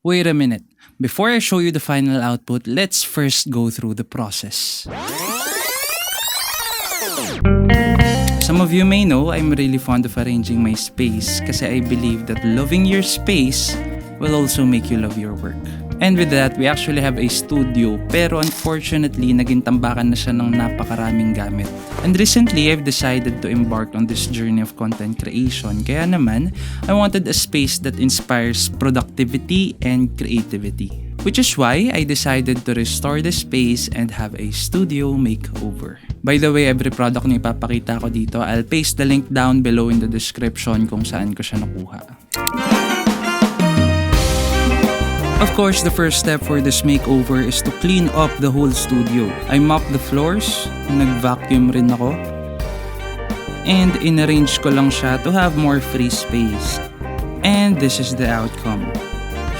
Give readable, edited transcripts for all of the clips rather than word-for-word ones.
Wait a minute. Before I show you the final output, let's first go through the process. Some of you may know I'm really fond of arranging my space kasi I believe that loving your space will also make you love your work. And with that, we actually have a studio pero unfortunately, naging tambakan na siya ng napakaraming gamit. And recently, I've decided to embark on this journey of content creation. Kaya naman, I wanted a space that inspires productivity and creativity. Which is why I decided to restore the space and have a studio makeover. By the way, every product na ipapakita ko dito, I'll paste the link down below in the description kung saan ko siya nakuha. Of course, the first step for this makeover is to clean up the whole studio. I mopped the floors, nag-vacuum rin ako, and inarrange ko lang siya to have more free space. And this is the outcome.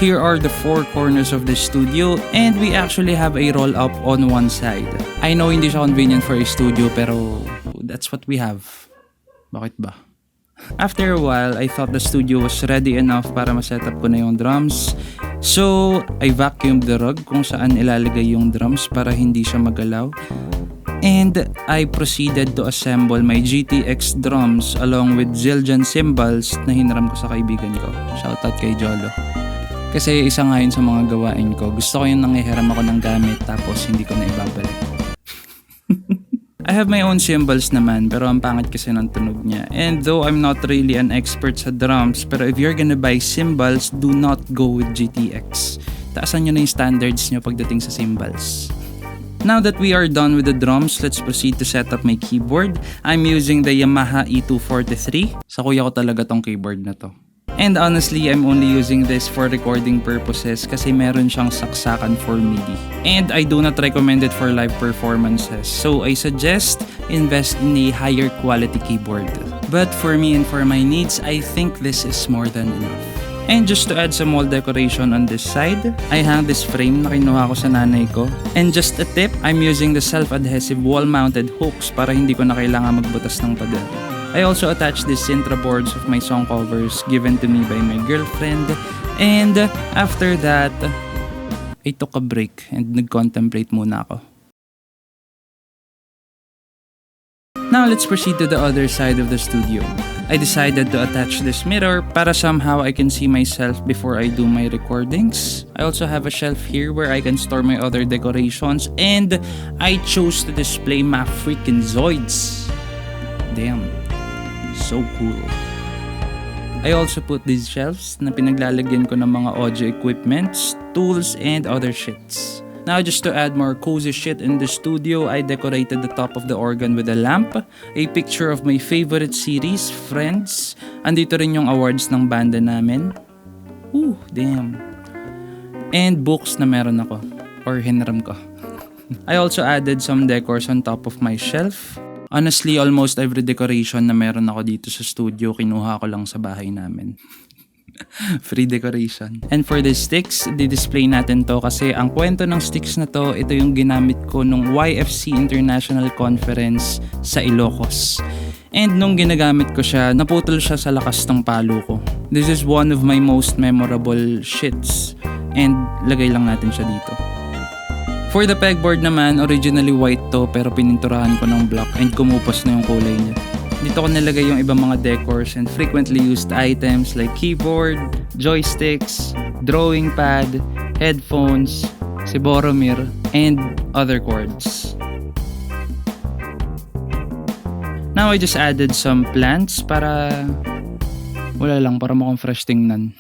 Here are the four corners of the studio and we actually have a roll-up on one side. I know hindi siya convenient for a studio pero that's what we have. Bakit ba? After a while, I thought the studio was ready enough para ma-setup ko na yung drums. So, I vacuumed the rug kung saan ilalagay yung drums para hindi siya magalaw. And I proceeded to assemble my GTX drums along with zillion cymbals na hiniram ko sa kaibigan ko. Shoutout kay Jolo. Kasi isa nga yun sa mga gawain ko. Gusto ko yung nangihiram ako ng gamit tapos hindi ko na ibabalik. I have my own cymbals naman pero ang pangit kasi ng tunog niya. And though I'm not really an expert sa drums, pero if you're gonna buy cymbals, do not go with GTX. Taasan nyo na yung standards nyo pagdating sa cymbals. Now that we are done with the drums, let's proceed to set up my keyboard. I'm using the Yamaha E243. Sa kuya ko talaga tong keyboard na to. And honestly, I'm only using this for recording purposes kasi meron siyang saksakan for MIDI. And I do not recommend it for live performances. So I suggest invest in a higher quality keyboard. But for me and for my needs, I think this is more than enough. And just to add some wall decoration on this side, I hang this frame na kinuha ko sa nanay ko. And just a tip, I'm using the self-adhesive wall-mounted hooks para hindi ko na kailangan magbutas ng pader. I also attached these Sintra boards of my song covers given to me by my girlfriend. And after that, I took a break and nag-contemplate muna ako. Now let's proceed to the other side of the studio. I decided to attach this mirror para somehow I can see myself before I do my recordings. I also have a shelf here where I can store my other decorations and I chose to display my freaking Zoids. Damn. So cool. I also put these shelves na pinaglalagyan ko ng mga audio equipments, tools, and other shits. Now just to add more cozy shit in the studio, I decorated the top of the organ with a lamp, a picture of my favorite series, Friends. Andito rin yung awards ng banda namin. Ooh, damn. And books na meron ako, or hinram ko. I also added some decors on top of my shelf. Honestly, almost every decoration na meron ako dito sa studio, kinuha ko lang sa bahay namin. Free decoration. And for the sticks, di-display natin to kasi ang kwento ng sticks na to, ito yung ginamit ko nung YFC International Conference sa Ilocos. And nung ginagamit ko siya, naputol siya sa lakas ng palo ko. This is one of my most memorable shits. And lagay lang natin siya dito. For the pegboard naman, originally white to pero pininturahan ko ng black and kumupos na yung kulay niya. Dito ko nilagay yung ibang mga decors and frequently used items like keyboard, joysticks, drawing pad, headphones, si Boromir, and other cords. Now I just added some plants para mukhang fresh tingnan.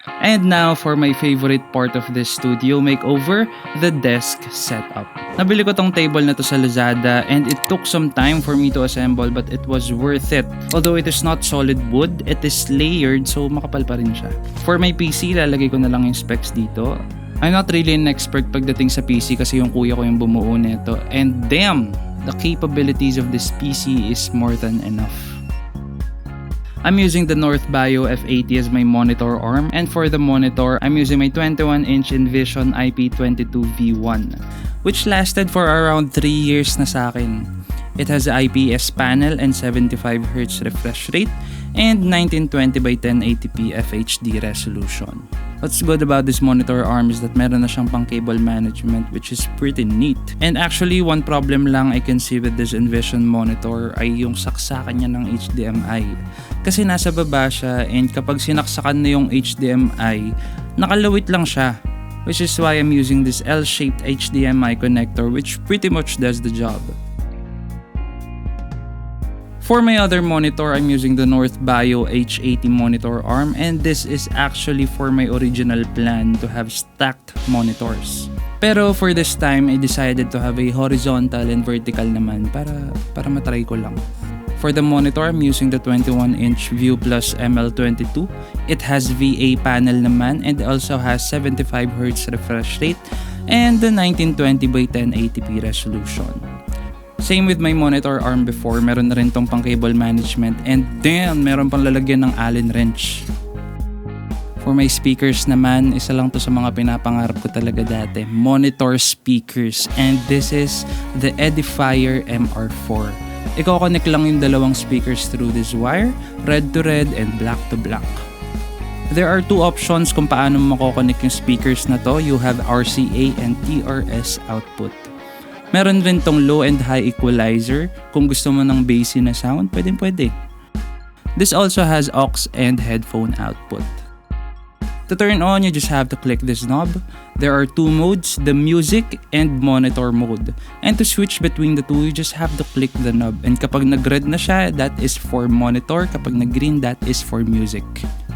And now for my favorite part of this studio makeover, the desk setup. Nabili ko tong table na to sa Lazada and it took some time for me to assemble but it was worth it. Although it is not solid wood, it is layered so makapal pa rin siya. For my PC, lalagay ko na lang yung specs dito. I'm not really an expert pagdating sa PC kasi yung kuya ko yung bumuo nito. And damn, the capabilities of this PC is more than enough. I'm using the North Bio F80 as my monitor arm, and for the monitor, I'm using my 21-inch Envision IP22V1, which lasted for around 3 years na sa akin. It has an IPS panel and 75Hz refresh rate, and 1920 by 1080p FHD resolution. What's good about this monitor arm is that meron na siyang pang cable management, which is pretty neat. And actually, one problem lang I can see with this Envision monitor ay yung saksakan niya ng HDMI. Kasi nasa baba siya, and kapag sinaksakan na yung HDMI, nakalawit lang siya. Which is why I'm using this L-shaped HDMI connector, which pretty much does the job. For my other monitor, I'm using the North Bio H80 monitor arm, and this is actually for my original plan to have stacked monitors. Pero for this time, I decided to have a horizontal and vertical naman para matry ko lang. For the monitor, I'm using the 21-inch View Plus ML22. It has VA panel naman and also has 75Hz refresh rate and the 1920 by 1080p resolution. Same with my monitor arm before, meron na rin tong pang cable management, and damn, meron pang lalagyan ng Allen wrench. For my speakers naman, isa lang to sa mga pinapangarap ko talaga dati, monitor speakers, and this is the Edifier MR4. Iko-connect lang yung dalawang speakers through this wire, red to red and black to black. There are two options kung paano mako-connect yung speakers na to. You have RCA and TRS output. Meron rin tong low and high equalizer. Kung gusto mo ng bassy na sound, pwede. This also has aux and headphone output. To turn on, you just have to click this knob. There are two modes, the music and monitor mode. And to switch between the two, you just have to click the knob. And kapag nag-red na siya, that is for monitor. Kapag nag-green, that is for music.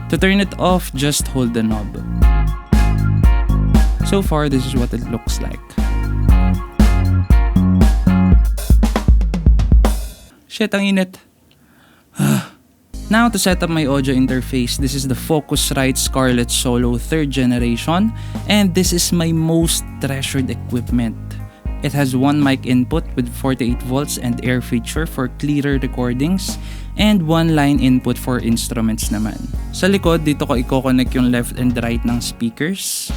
To turn it off, just hold the knob. So far, this is what it looks like. Shit, ang init. Now to set up my audio interface, this is the Focusrite Scarlett Solo 3rd generation, and this is my most treasured equipment. It has one mic input with 48 volts and air feature for clearer recordings, and one line input for instruments naman. Sa likod, dito ko i-connect yung left and right ng speakers.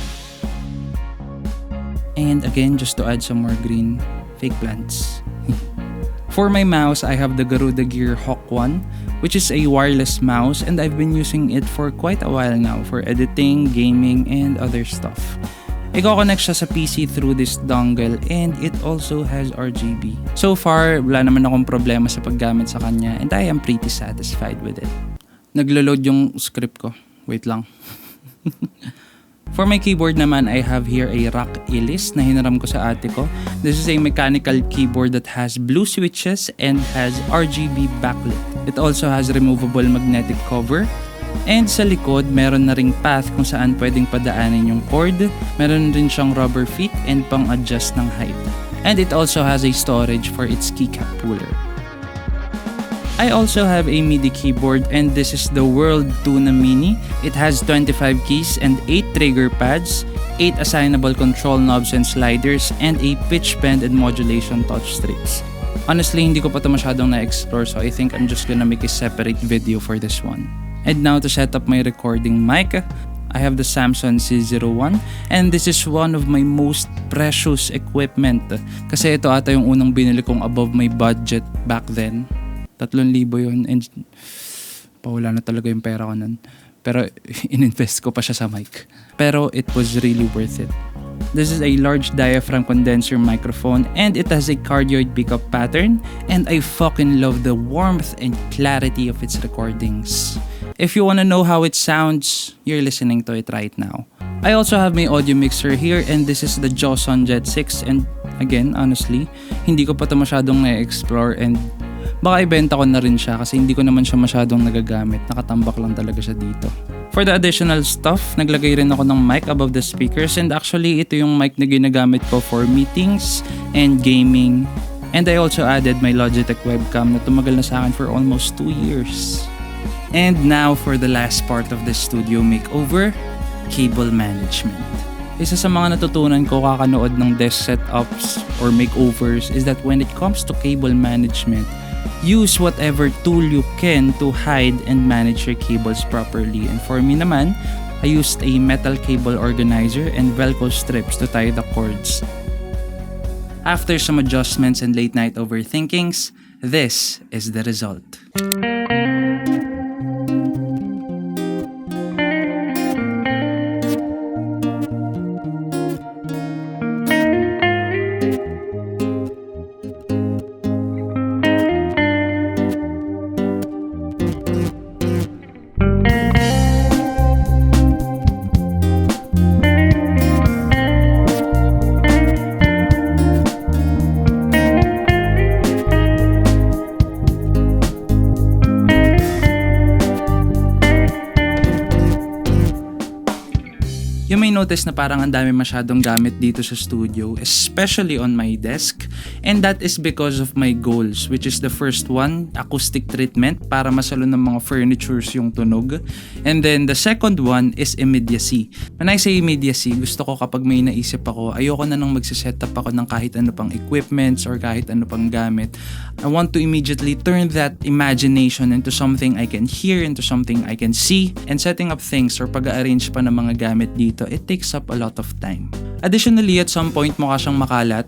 And again, just to add some more green, fake plants. For my mouse, I have the Garuda Gear Hawk 1, which is a wireless mouse, and I've been using it for quite a while now for editing, gaming, and other stuff. Iko-connect siya sa PC through this dongle, and it also has RGB. So far, wala naman akong problema sa paggamit sa kanya, and I am pretty satisfied with it. Naglo-load yung script ko. Wait lang. For my keyboard naman, I have here a Rock Illis na hinaram ko sa ate ko. This is a mechanical keyboard that has blue switches and has RGB backlit. It also has removable magnetic cover. And sa likod, meron na ring path kung saan pwedeng padaanin yung cord. Meron rin siyang rubber feet and pang-adjust ng height. And it also has a storage for its keycap puller. I also have a MIDI keyboard, and this is the World Tuna Mini. It has 25 keys and 8 trigger pads, 8 assignable control knobs and sliders, and a pitch bend and modulation touchscreens. Honestly, hindi ko pa ito masyadong na-explore, so I think I'm just gonna make a separate video for this one. And now to set up my recording mic, I have the Samson C01, and this is one of my most precious equipment. Kasi ito ata yung unang binili kong above my budget back then. 3,000 yun, and pawala na talaga yung pera ko nun. Pero ininvest ko pa siya sa mic. Pero it was really worth it. This is a large diaphragm condenser microphone, and it has a cardioid pickup pattern, and I fucking love the warmth and clarity of its recordings. If you wanna know how it sounds, you're listening to it right now. I also have my audio mixer here, and this is the Joson Jet 6, and again, honestly, hindi ko pa ito masyadong na-explore, and baka ibenta ko na rin siya kasi hindi ko naman siya masyadong nagagamit. Nakatambak lang talaga siya dito. For the additional stuff, naglagay rin ako ng mic above the speakers, and actually ito yung mic na ginagamit ko for meetings and gaming. And I also added my Logitech webcam na tumagal na sa akin for almost 2 years. And now for the last part of the studio makeover, cable management. Isa sa mga natutunan ko kakanood ng desk setups or makeovers is that when it comes to cable management, use whatever tool you can to hide and manage your cables properly. And for me naman, I used a metal cable organizer and Velcro strips to tie the cords. After some adjustments and late night overthinkings, this is the result. You may notice na parang ang dami masyadong gamit dito sa studio, especially on my desk. And that is because of my goals, which is the first one, acoustic treatment para masalo ng mga furnitures yung tunog. And then the second one is immediacy. When I say immediacy, gusto ko kapag may naisip ako, ayoko na nang magsisetup ako ng kahit ano pang equipments or kahit ano pang gamit. I want to immediately turn that imagination into something I can hear, into something I can see. And setting up things or pag-arrange pa ng mga gamit dito, it takes up a lot of time. Additionally, at some point mukha siyang makalat.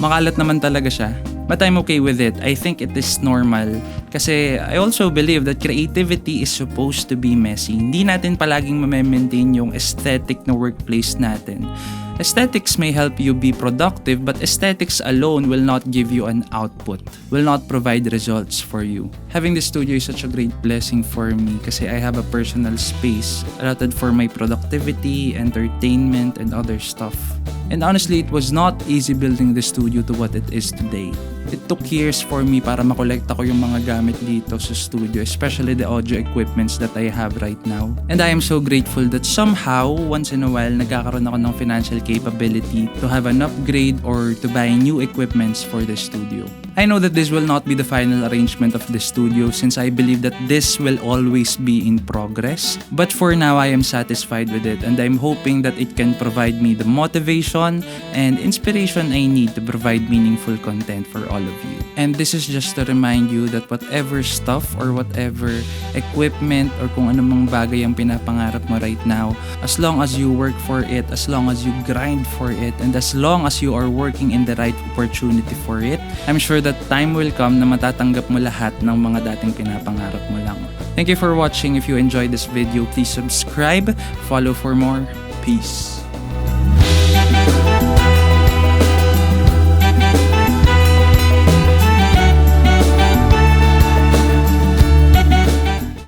Makalat naman talaga siya. But I'm okay with it. I think it is normal. Kasi I also believe that creativity is supposed to be messy. Hindi natin palaging ma-maintain yung aesthetic na workplace natin. Aesthetics may help you be productive, but aesthetics alone will not give you an output, will not provide results for you. Having this studio is such a great blessing for me kasi I have a personal space allotted for my productivity, entertainment, and other stuff. And honestly, it was not easy building the studio to what it is today. It took years for me para makolekta ko yung mga gamit dito sa studio, especially the audio equipments that I have right now. And I am so grateful that somehow, once in a while, nagkakaroon ako ng financial capability to have an upgrade or to buy new equipments for the studio. I know that this will not be the final arrangement of the studio since I believe that this will always be in progress. But for now, I am satisfied with it and I'm hoping that it can provide me the motivation and inspiration I need to provide meaningful content for all of you. And this is just to remind you that whatever stuff or whatever equipment or kung anumang bagay ang pinapangarap mo right now, as long as you work for it, as long as you grind for it, and as long as you are working in the right opportunity for it, I'm sure that time will come na matatanggap mo lahat ng mga dating pinapangarap mo lang. Thank you for watching. If you enjoyed this video, please subscribe, follow for more. Peace.